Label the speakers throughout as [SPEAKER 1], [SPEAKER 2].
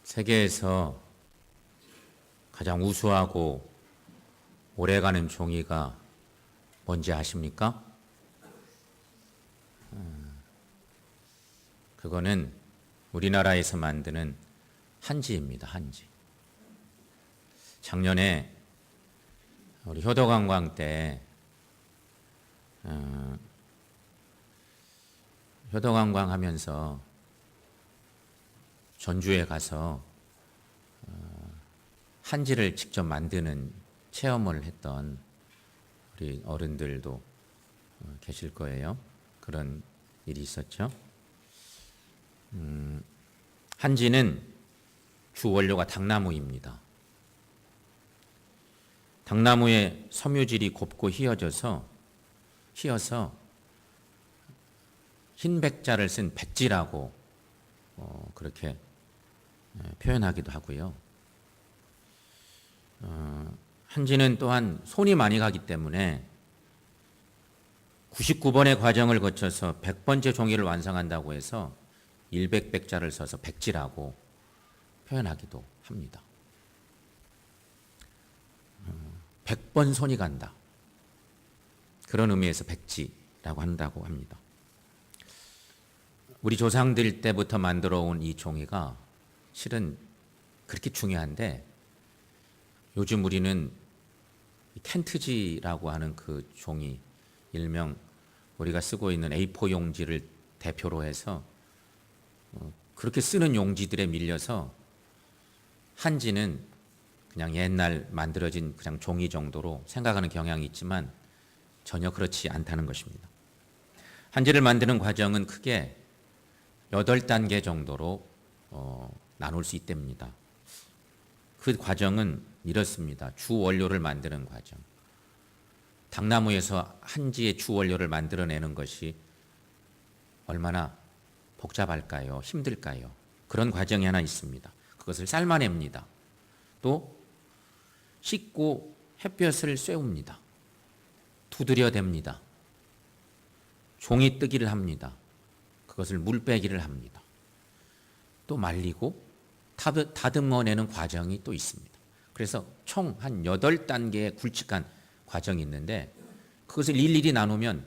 [SPEAKER 1] 세계에서 가장 우수하고 오래가는 종이가 뭔지 아십니까? 그거는 우리나라에서 만드는 한지입니다. 한지. 작년에 우리 효도관광 때 효도관광 하면서 전주에 가서 한지를 직접 만드는 체험을 했던 우리 어른들도 계실 거예요. 그런 일이 있었죠. 한지는 주 원료가 당나무입니다. 당나무의 섬유질이 곱고 휘어서 흰 백자를 쓴 백지라고 그렇게 표현하기도 하고요. 한지는 또한 손이 많이 가기 때문에 99번의 과정을 거쳐서 100번째 종이를 완성한다고 해서 100백자를 써서 백지라고 표현하기도 합니다. 100번 손이 간다. 그런 의미에서 백지라고 한다고 합니다. 우리 조상들 때부터 만들어 온 이 종이가 실은 그렇게 중요한데 요즘 우리는 켄트지라고 하는 그 종이, 일명 우리가 쓰고 있는 A4 용지를 대표로 해서 그렇게 쓰는 용지들에 밀려서 한지는 그냥 옛날 만들어진 그냥 종이 정도로 생각하는 경향이 있지만 전혀 그렇지 않다는 것입니다. 한지를 만드는 과정은 크게 8단계 정도로 나눌 수 있답니다. 그 과정은 이렇습니다. 주 원료를 만드는 과정. 당나무에서 한지의 주 원료를 만들어내는 것이 얼마나 복잡할까요? 힘들까요? 그런 과정이 하나 있습니다. 그것을 삶아냅니다. 또 씻고 햇볕을 쐬웁니다. 두드려댑니다. 종이 뜨기를 합니다. 그것을 물 빼기를 합니다. 또 말리고 다듬어내는 과정이 또 있습니다. 그래서 총 한 8단계의 굵직한 과정이 있는데 그것을 일일이 나누면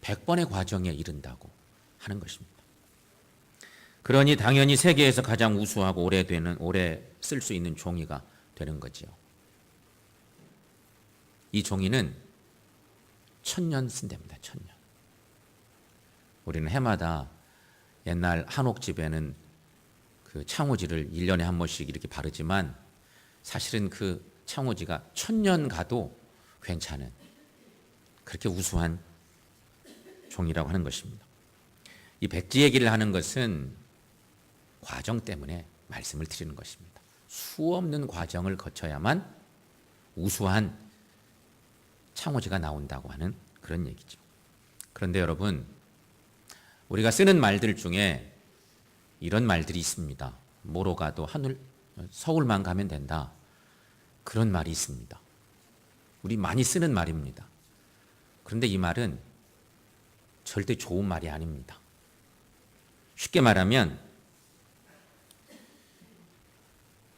[SPEAKER 1] 100번의 과정에 이른다고 하는 것입니다. 그러니 당연히 세계에서 가장 우수하고 오래 쓸 수 있는 종이가 되는 거지요. 이 종이는 1000년 쓴답니다. 1000년. 우리는 해마다 옛날 한옥집에는 그 창호지를 1년에 한 번씩 이렇게 바르지만 사실은 그 창호지가 1000년 가도 괜찮은 그렇게 우수한 종이라고 하는 것입니다. 이 백지 얘기를 하는 것은 과정 때문에 말씀을 드리는 것입니다. 수없는 과정을 거쳐야만 우수한 창호지가 나온다고 하는 그런 얘기죠. 그런데 여러분, 우리가 쓰는 말들 중에 이런 말들이 있습니다. 뭐로 가도 서울만 가면 된다. 그런 말이 있습니다. 우리 많이 쓰는 말입니다. 그런데 이 말은 절대 좋은 말이 아닙니다. 쉽게 말하면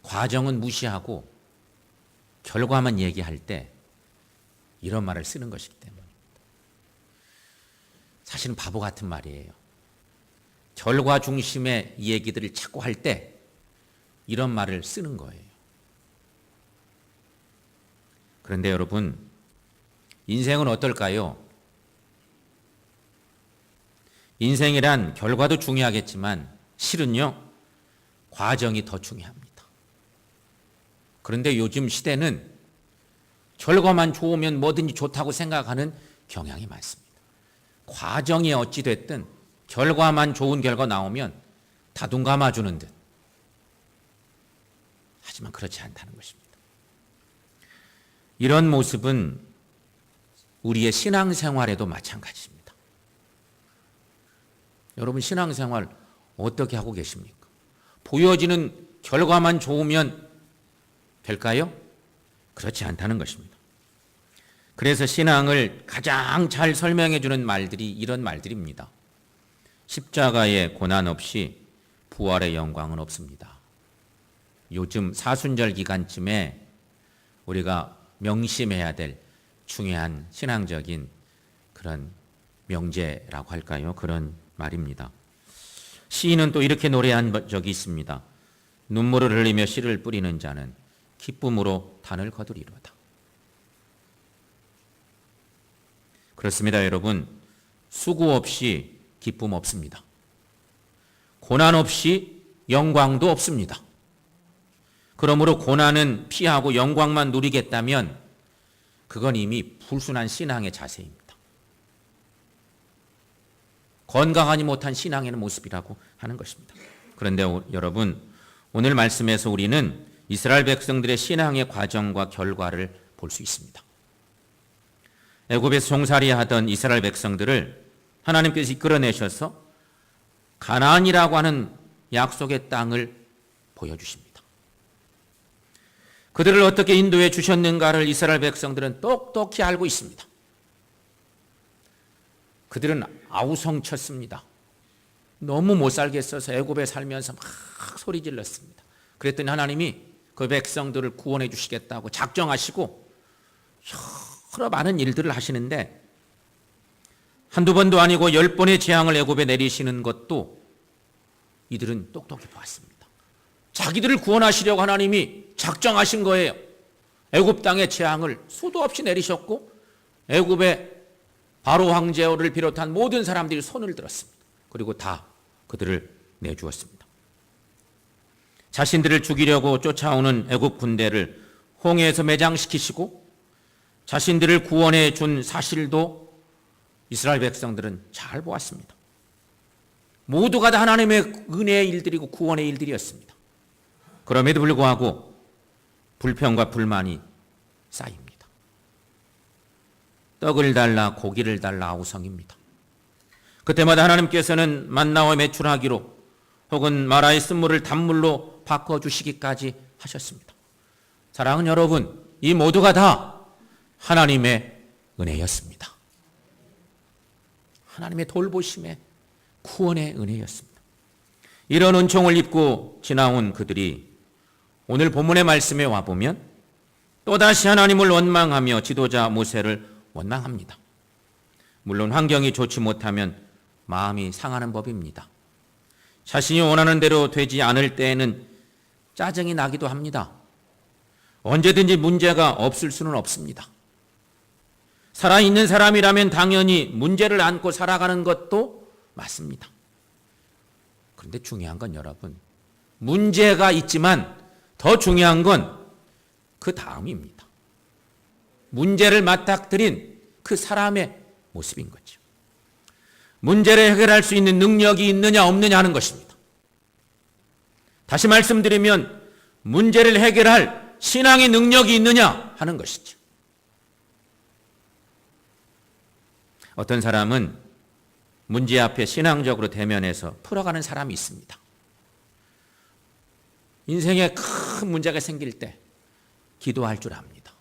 [SPEAKER 1] 과정은 무시하고 결과만 얘기할 때 이런 말을 쓰는 것이기 때문입니다. 사실은 바보 같은 말이에요. 결과 중심의 이 얘기들을 자꾸 할 때 이런 말을 쓰는 거예요. 그런데 여러분, 인생은 어떨까요? 인생이란 결과도 중요하겠지만 실은요, 과정이 더 중요합니다. 그런데 요즘 시대는 결과만 좋으면 뭐든지 좋다고 생각하는 경향이 많습니다. 과정이 어찌 됐든 결과만 좋은 결과 나오면 다 눈 감아주는 듯. 하지만 그렇지 않다는 것입니다. 이런 모습은 우리의 신앙생활에도 마찬가지입니다. 여러분, 신앙생활 어떻게 하고 계십니까? 보여지는 결과만 좋으면 될까요? 그렇지 않다는 것입니다. 그래서 신앙을 가장 잘 설명해 주는 말들이 이런 말들입니다. 십자가의 고난 없이 부활의 영광은 없습니다. 요즘 사순절 기간쯤에 우리가 명심해야 될 중요한 신앙적인 그런 명제라고 할까요? 그런 말입니다. 시인은 또 이렇게 노래한 적이 있습니다. 눈물을 흘리며 씨를 뿌리는 자는 기쁨으로 단을 거두리로다. 그렇습니다, 여러분. 수고 없이 기쁨 없습니다. 고난 없이 영광도 없습니다. 그러므로 고난은 피하고 영광만 누리겠다면 그건 이미 불순한 신앙의 자세입니다. 건강하지 못한 신앙의 모습이라고 하는 것입니다. 그런데 여러분, 오늘 말씀에서 우리는 이스라엘 백성들의 신앙의 과정과 결과를 볼 수 있습니다. 애굽에서 종살이하던 이스라엘 백성들을 하나님께서 이끌어내셔서 가나안이라고 하는 약속의 땅을 보여주십니다. 그들을 어떻게 인도해 주셨는가를 이스라엘 백성들은 똑똑히 알고 있습니다. 그들은 아우성쳤습니다. 너무 못 살겠어서 애굽에 살면서 막 소리 질렀습니다. 그랬더니 하나님이 그 백성들을 구원해 주시겠다고 작정하시고 여러 많은 일들을 하시는데 한두 번도 아니고 10번의 재앙을 애굽에 내리시는 것도 이들은 똑똑히 보았습니다. 자기들을 구원하시려고 하나님이 작정하신 거예요. 애굽 땅의 재앙을 수도 없이 내리셨고 애굽의 바로 황제를 비롯한 모든 사람들이 손을 들었습니다. 그리고 다 그들을 내주었습니다. 자신들을 죽이려고 쫓아오는 애굽 군대를 홍해에서 매장시키시고 자신들을 구원해 준 사실도 이스라엘 백성들은 잘 보았습니다. 모두가 다 하나님의 은혜의 일들이고 구원의 일들이었습니다. 그럼에도 불구하고 불평과 불만이 쌓입니다. 떡을 달라 고기를 달라 아우성입니다. 그때마다 하나님께서는 만나와 메추라기로 혹은 마라의 쓴물을 단물로 바꿔주시기까지 하셨습니다. 사랑하는 여러분, 이 모두가 다 하나님의 은혜였습니다. 하나님의 돌보심의 구원의 은혜였습니다. 이런 은총을 입고 지나온 그들이 오늘 본문의 말씀에 와보면 또다시 하나님을 원망하며 지도자 모세를 원망합니다. 물론 환경이 좋지 못하면 마음이 상하는 법입니다. 자신이 원하는 대로 되지 않을 때에는 짜증이 나기도 합니다. 언제든지 문제가 없을 수는 없습니다. 살아있는 사람이라면 당연히 문제를 안고 살아가는 것도 맞습니다. 그런데 중요한 건 여러분, 문제가 있지만 더 중요한 건 그 다음입니다. 문제를 맞닥뜨린 그 사람의 모습인 거죠. 문제를 해결할 수 있는 능력이 있느냐 없느냐 하는 것입니다. 다시 말씀드리면 문제를 해결할 신앙의 능력이 있느냐 하는 것이죠. 어떤 사람은 문제 앞에 신앙적으로 대면해서 풀어가는 사람이 있습니다. 인생에 큰 문제가 생길 때 기도할 줄 압니다.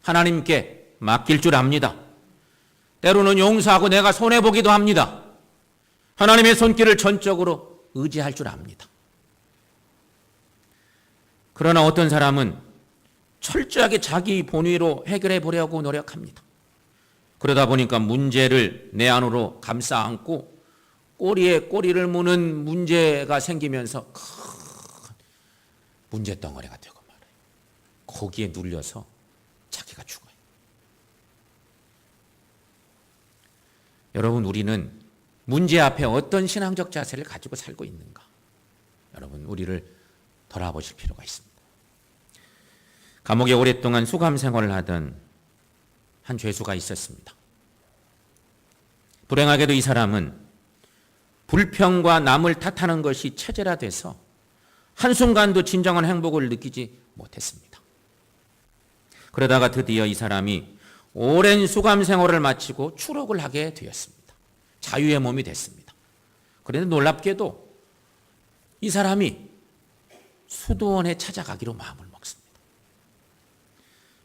[SPEAKER 1] 하나님께 맡길 줄 압니다. 때로는 용서하고 내가 손해보기도 합니다. 하나님의 손길을 전적으로 의지할 줄 압니다. 그러나 어떤 사람은 철저하게 자기 본위로 해결해 보려고 노력합니다. 그러다 보니까 문제를 내 안으로 감싸 안고 꼬리에 꼬리를 무는 문제가 생기면서 큰 문제덩어리가 되고 말아요. 거기에 눌려서 자기가 죽어요. 여러분, 우리는 문제 앞에 어떤 신앙적 자세를 가지고 살고 있는가? 여러분, 우리를 돌아보실 필요가 있습니다. 감옥에 오랫동안 수감 생활을 하던 한 죄수가 있었습니다. 불행하게도 이 사람은 불평과 남을 탓하는 것이 체질화돼서 한순간도 진정한 행복을 느끼지 못했습니다. 그러다가 드디어 이 사람이 오랜 수감 생활을 마치고 추록을 하게 되었습니다. 자유의 몸이 됐습니다. 그런데 놀랍게도 이 사람이 수도원에 찾아가기로 마음을 먹습니다.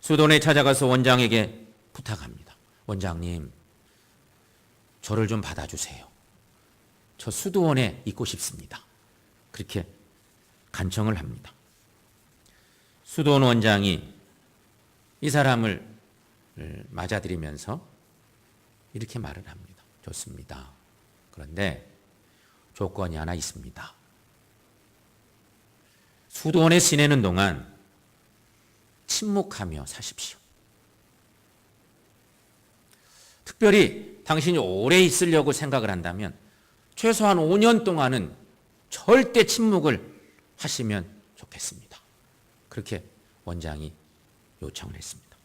[SPEAKER 1] 수도원에 찾아가서 원장에게 부탁합니다. 원장님, 저를 좀 받아주세요. 저 수도원에 있고 싶습니다. 그렇게 간청을 합니다. 수도원 원장이 이 사람을 맞아들이면서 이렇게 말을 합니다. 좋습니다. 그런데 조건이 하나 있습니다. 수도원에 지내는 동안 침묵하며 사십시오. 특별히 당신이 오래 있으려고 생각을 한다면 최소한 5년 동안은 절대 침묵을 하시면 좋겠습니다. 그렇게 원장이 요청을 했습니다.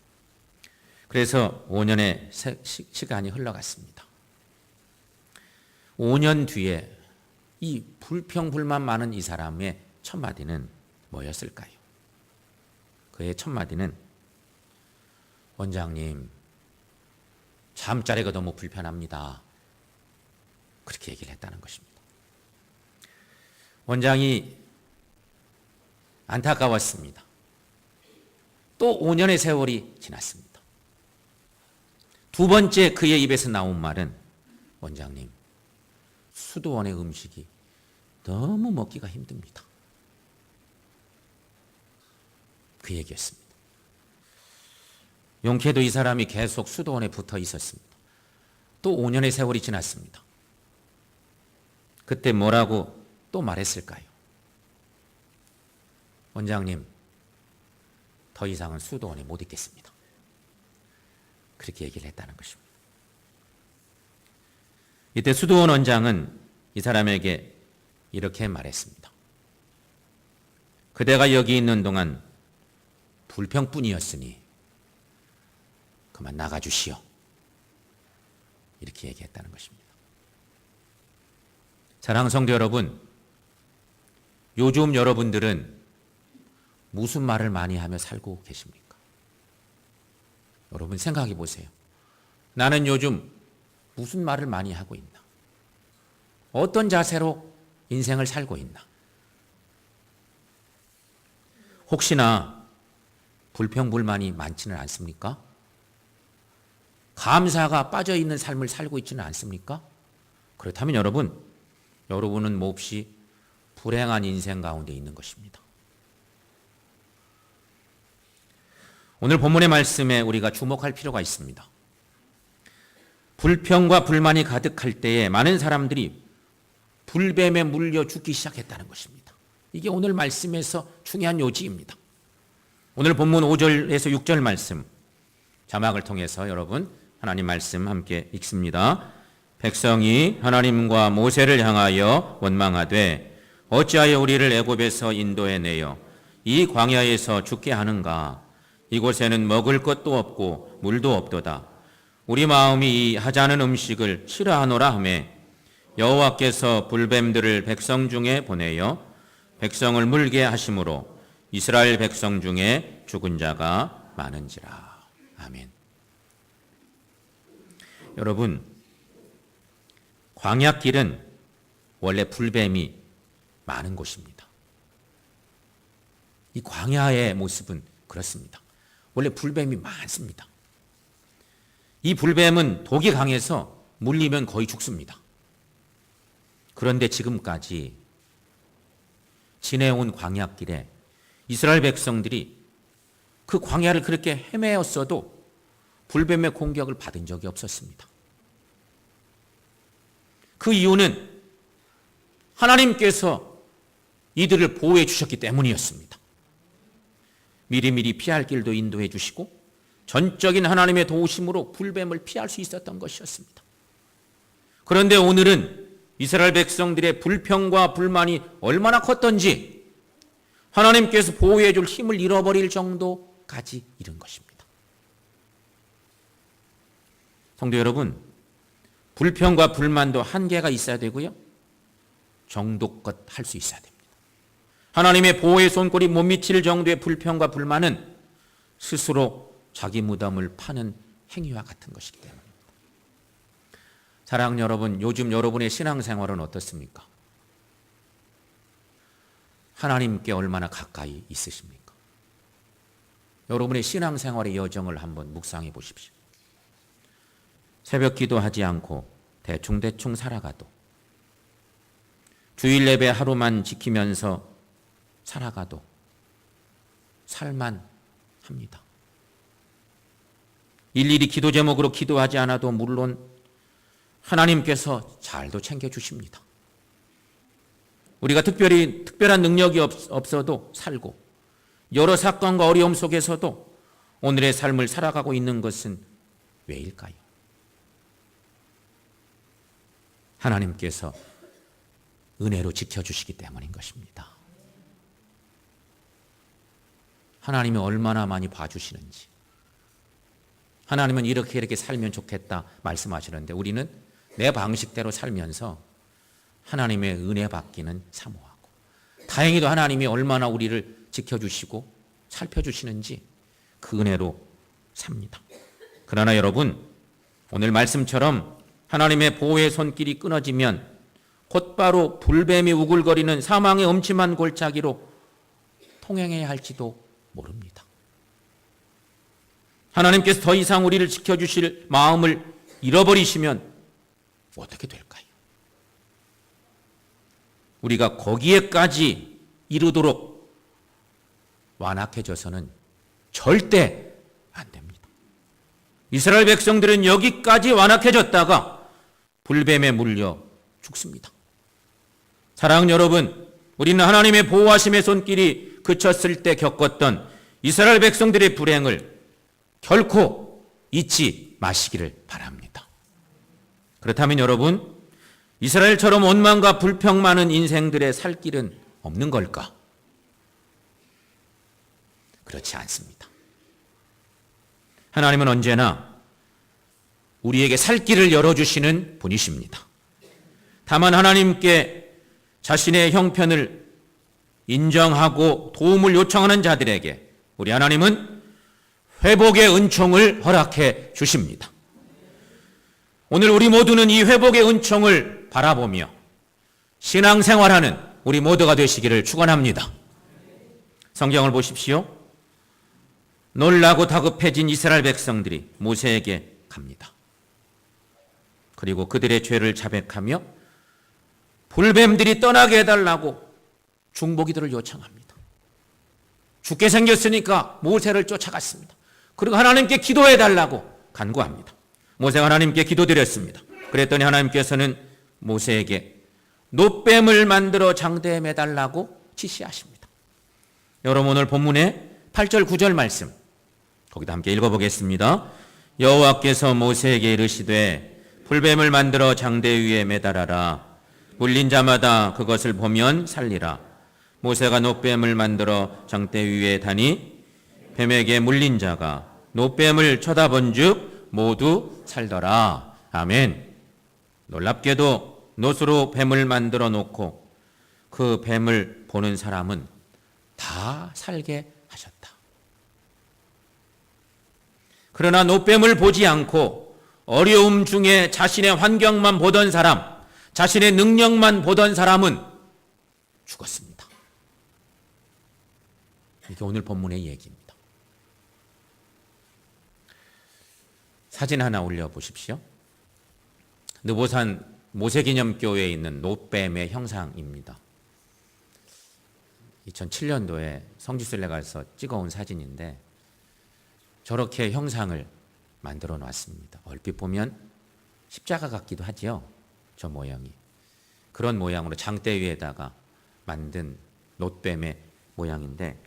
[SPEAKER 1] 그래서 5년의 시간이 흘러갔습니다. 5년 뒤에 이 불평불만 많은 이 사람의 첫 마디는 뭐였을까요? 그의 첫 마디는 원장님, 잠자리가 너무 불편합니다. 그렇게 얘기를 했다는 것입니다. 원장이 안타까웠습니다. 또 5년의 세월이 지났습니다. 두 번째 그의 입에서 나온 말은 원장님, 수도원의 음식이 너무 먹기가 힘듭니다. 그 얘기였습니다. 용케도 이 사람이 계속 수도원에 붙어 있었습니다. 또 5년의 세월이 지났습니다. 그때 뭐라고 또 말했을까요? 원장님, 더 이상은 수도원에 못 있겠습니다. 그렇게 얘기를 했다는 것입니다. 이때 수도원 원장은 이 사람에게 이렇게 말했습니다. 그대가 여기 있는 동안 불평뿐이었으니 그만 나가주시오. 이렇게 얘기했다는 것입니다. 사랑하는 성도 여러분, 요즘 여러분들은 무슨 말을 많이 하며 살고 계십니까? 여러분 생각해 보세요. 나는 요즘 무슨 말을 많이 하고 있나? 어떤 자세로 인생을 살고 있나? 혹시나 불평불만이 많지는 않습니까? 감사가 빠져있는 삶을 살고 있지는 않습니까? 그렇다면 여러분은 몹시 불행한 인생 가운데 있는 것입니다. 오늘 본문의 말씀에 우리가 주목할 필요가 있습니다. 불평과 불만이 가득할 때에 많은 사람들이 불뱀에 물려 죽기 시작했다는 것입니다. 이게 오늘 말씀에서 중요한 요지입니다. 오늘 본문 5절에서 6절 말씀 자막을 통해서 여러분 하나님 말씀 함께 읽습니다. 백성이 하나님과 모세를 향하여 원망하되 어찌하여 우리를 애굽에서 인도해내어 이 광야에서 죽게 하는가? 이곳에는 먹을 것도 없고 물도 없도다. 우리 마음이 이 하자는 음식을 싫어하노라 하매 여호와께서 불뱀들을 백성 중에 보내어 백성을 물게 하심으로 이스라엘 백성 중에 죽은 자가 많은지라. 아멘. 여러분, 광야길은 원래 불뱀이 많은 곳입니다. 이 광야의 모습은 그렇습니다. 원래 불뱀이 많습니다. 이 불뱀은 독이 강해서 물리면 거의 죽습니다. 그런데 지금까지 지내온 광야길에 이스라엘 백성들이 그 광야를 그렇게 헤매었어도 불뱀의 공격을 받은 적이 없었습니다. 그 이유는 하나님께서 이들을 보호해 주셨기 때문이었습니다. 미리미리 피할 길도 인도해 주시고 전적인 하나님의 도우심으로 불뱀을 피할 수 있었던 것이었습니다. 그런데 오늘은 이스라엘 백성들의 불평과 불만이 얼마나 컸던지 하나님께서 보호해 줄 힘을 잃어버릴 정도까지 이른 것입니다. 성도 여러분, 불평과 불만도 한계가 있어야 되고요, 정도껏 할 수 있어야 됩니다. 하나님의 보호의 손골이 못 미칠 정도의 불평과 불만은 스스로 자기 무덤을 파는 행위와 같은 것이기 때문입니다. 사랑하는 여러분, 요즘 여러분의 신앙생활은 어떻습니까? 하나님께 얼마나 가까이 있으십니까? 여러분의 신앙생활의 여정을 한번 묵상해 보십시오. 새벽 기도하지 않고 대충대충 살아가도, 주일 예배 하루만 지키면서 살아가도 살만합니다. 일일이 기도 제목으로 기도하지 않아도 물론 하나님께서 잘도 챙겨주십니다. 우리가 특별한 능력이 없어도 살고 여러 사건과 어려움 속에서도 오늘의 삶을 살아가고 있는 것은 왜일까요? 하나님께서 은혜로 지켜주시기 때문인 것입니다. 하나님이 얼마나 많이 봐주시는지, 하나님은 이렇게 살면 좋겠다 말씀하시는데 우리는 내 방식대로 살면서 하나님의 은혜 받기는 사모하고, 다행히도 하나님이 얼마나 우리를 지켜주시고 살펴주시는지 그 은혜로 삽니다. 그러나 여러분, 오늘 말씀처럼 하나님의 보호의 손길이 끊어지면 곧바로 불뱀이 우글거리는 사망의 음침한 골짜기로 통행해야 할지도 모릅니다. 하나님께서 더 이상 우리를 지켜주실 마음을 잃어버리시면 어떻게 될까요? 우리가 거기에까지 이르도록 완악해져서는 절대 안 됩니다. 이스라엘 백성들은 여기까지 완악해졌다가 불뱀에 물려 죽습니다. 사랑하는 여러분, 우리는 하나님의 보호하심의 손길이 그쳤을 때 겪었던 이스라엘 백성들의 불행을 결코 잊지 마시기를 바랍니다. 그렇다면 여러분, 이스라엘처럼 원망과 불평 많은 인생들의 살 길은 없는 걸까? 그렇지 않습니다. 하나님은 언제나 우리에게 살 길을 열어주시는 분이십니다. 다만 하나님께 자신의 형편을 인정하고 도움을 요청하는 자들에게 우리 하나님은 회복의 은총을 허락해 주십니다. 오늘 우리 모두는 이 회복의 은총을 바라보며 신앙생활하는 우리 모두가 되시기를 축원합니다. 성경을 보십시오. 놀라고 다급해진 이스라엘 백성들이 모세에게 갑니다. 그리고 그들의 죄를 자백하며 불뱀들이 떠나게 해달라고 중보기도를 요청합니다. 죽게 생겼으니까 모세를 쫓아갔습니다. 그리고 하나님께 기도해달라고 간구합니다. 모세가 하나님께 기도드렸습니다. 그랬더니 하나님께서는 모세에게 놋뱀을 만들어 장대에 매달라고 지시하십니다. 여러분, 오늘 본문의 8절 9절 말씀 거기다 함께 읽어보겠습니다. 여호와께서 모세에게 이르시되 불뱀을 만들어 장대 위에 매달아라. 물린 자마다 그것을 보면 살리라. 모세가 놋뱀을 만들어 장대 위에 다니 뱀에게 물린 자가 놋뱀을 쳐다본즉 모두 살더라. 아멘. 놀랍게도 놋으로 뱀을 만들어 놓고 그 뱀을 보는 사람은 다 살게 하셨다. 그러나 놋뱀을 보지 않고 어려움 중에 자신의 환경만 보던 사람, 자신의 능력만 보던 사람은 죽었습니다. 이게 오늘 본문의 얘기입니다. 사진 하나 올려보십시오. 느보산 모세기념교회에 있는 놋뱀의 형상입니다. 2007년도에 성지순례 가서 찍어온 사진인데 저렇게 형상을 만들어 놨습니다. 얼핏 보면 십자가 같기도 하죠. 저 모양이. 그런 모양으로 장대 위에다가 만든 놋뱀의 모양인데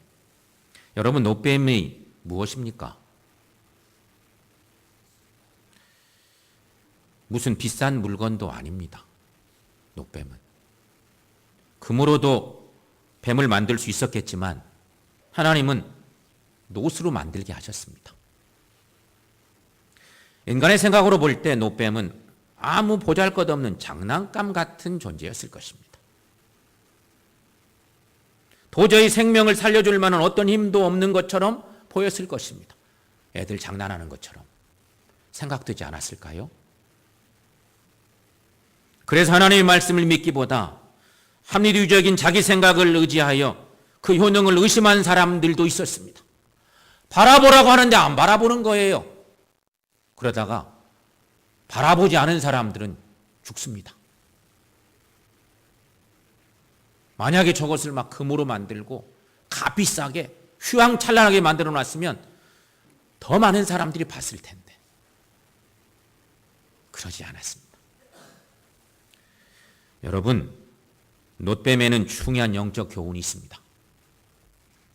[SPEAKER 1] 여러분, 놋뱀이 무엇입니까? 무슨 비싼 물건도 아닙니다. 놋뱀은. 금으로도 뱀을 만들 수 있었겠지만 하나님은 놋으로 만들게 하셨습니다. 인간의 생각으로 볼 때 놋뱀은 아무 보잘것없는 장난감 같은 존재였을 것입니다. 도저히 생명을 살려줄 만한 어떤 힘도 없는 것처럼 보였을 것입니다. 애들 장난하는 것처럼 생각되지 않았을까요? 그래서 하나님의 말씀을 믿기보다 합리주의적인 자기 생각을 의지하여 그 효능을 의심한 사람들도 있었습니다. 바라보라고 하는데 안 바라보는 거예요. 그러다가 바라보지 않은 사람들은 죽습니다. 만약에 저것을 막 금으로 만들고 값비싸게 휘황찬란하게 만들어 놨으면 더 많은 사람들이 봤을 텐데 그러지 않았습니다. 여러분, 놋뱀에는 중요한 영적 교훈이 있습니다.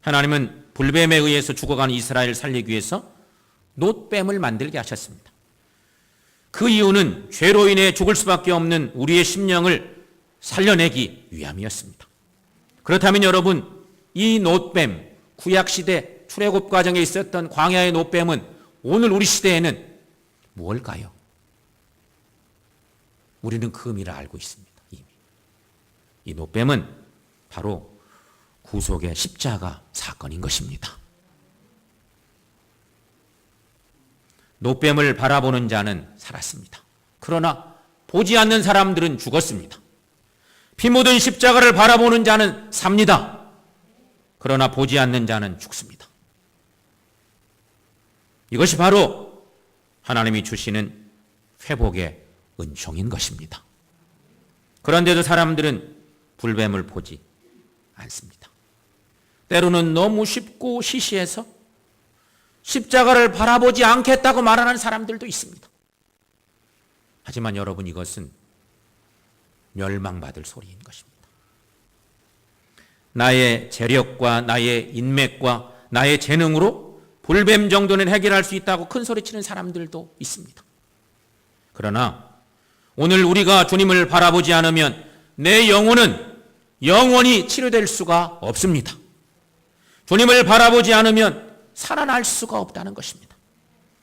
[SPEAKER 1] 하나님은 불뱀에 의해서 죽어가는 이스라엘을 살리기 위해서 놋뱀을 만들게 하셨습니다. 그 이유는 죄로 인해 죽을 수밖에 없는 우리의 심령을 살려내기 위함이었습니다. 그렇다면 여러분, 이 놋뱀, 구약시대 출애굽 과정에 있었던 광야의 놋뱀은 오늘 우리 시대에는 무엇일까요? 우리는 그 의미를 알고 있습니다. 이미. 이 놋뱀은 바로 구속의 십자가 사건인 것입니다. 놋뱀을 바라보는 자는 살았습니다. 그러나 보지 않는 사람들은 죽었습니다. 피 묻은 십자가를 바라보는 자는 삽니다. 그러나 보지 않는 자는 죽습니다. 이것이 바로 하나님이 주시는 회복의 은총인 것입니다. 그런데도 사람들은 불뱀을 보지 않습니다. 때로는 너무 쉽고 시시해서 십자가를 바라보지 않겠다고 말하는 사람들도 있습니다. 하지만 여러분, 이것은 멸망받을 소리인 것입니다. 나의 재력과 나의 인맥과 나의 재능으로 불뱀 정도는 해결할 수 있다고 큰 소리치는 사람들도 있습니다. 그러나 오늘 우리가 주님을 바라보지 않으면 내 영혼은 영원히 치료될 수가 없습니다. 주님을 바라보지 않으면 살아날 수가 없다는 것입니다.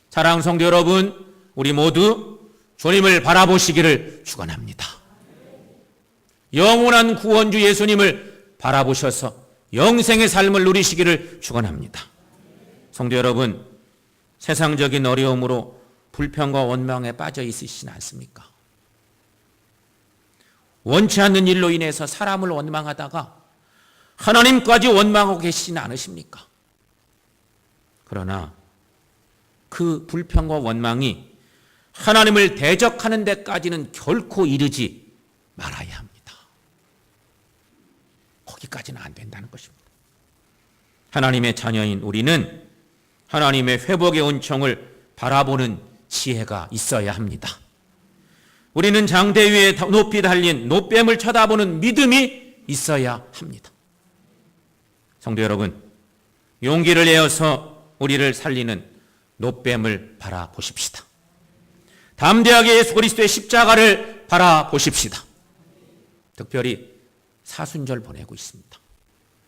[SPEAKER 1] 사랑하는 성도 여러분, 우리 모두 주님을 바라보시기를 축원합니다. 영원한 구원주 예수님을 바라보셔서 영생의 삶을 누리시기를 축원합니다. 성도 여러분, 세상적인 어려움으로 불평과 원망에 빠져 있으시진 않습니까? 원치 않는 일로 인해서 사람을 원망하다가 하나님까지 원망하고 계시지는 않으십니까? 그러나 그 불평과 원망이 하나님을 대적하는 데까지는 결코 이르지 말아야 합니다. 거기까지는 안 된다는 것입니다. 하나님의 자녀인 우리는 하나님의 회복의 은총을 바라보는 지혜가 있어야 합니다. 우리는 장대 위에 높이 달린 놋뱀을 쳐다보는 믿음이 있어야 합니다. 성도 여러분, 용기를 내어서 우리를 살리는 놋뱀을 바라보십시다. 담대하게 예수 그리스도의 십자가를 바라보십시다. 특별히 사순절 보내고 있습니다.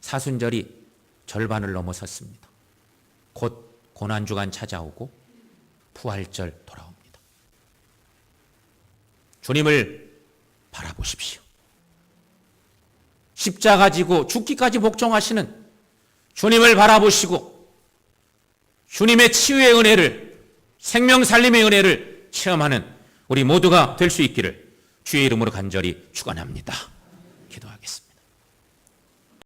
[SPEAKER 1] 사순절이 절반을 넘어섰습니다. 곧 고난주간 찾아오고 부활절 돌아옵니다. 주님을 바라보십시오. 십자가 지고 죽기까지 복종하시는 주님을 바라보시고 주님의 치유의 은혜를, 생명 살림의 은혜를 체험하는 우리 모두가 될 수 있기를 주의 이름으로 간절히 축원합니다. 기도하겠습니다.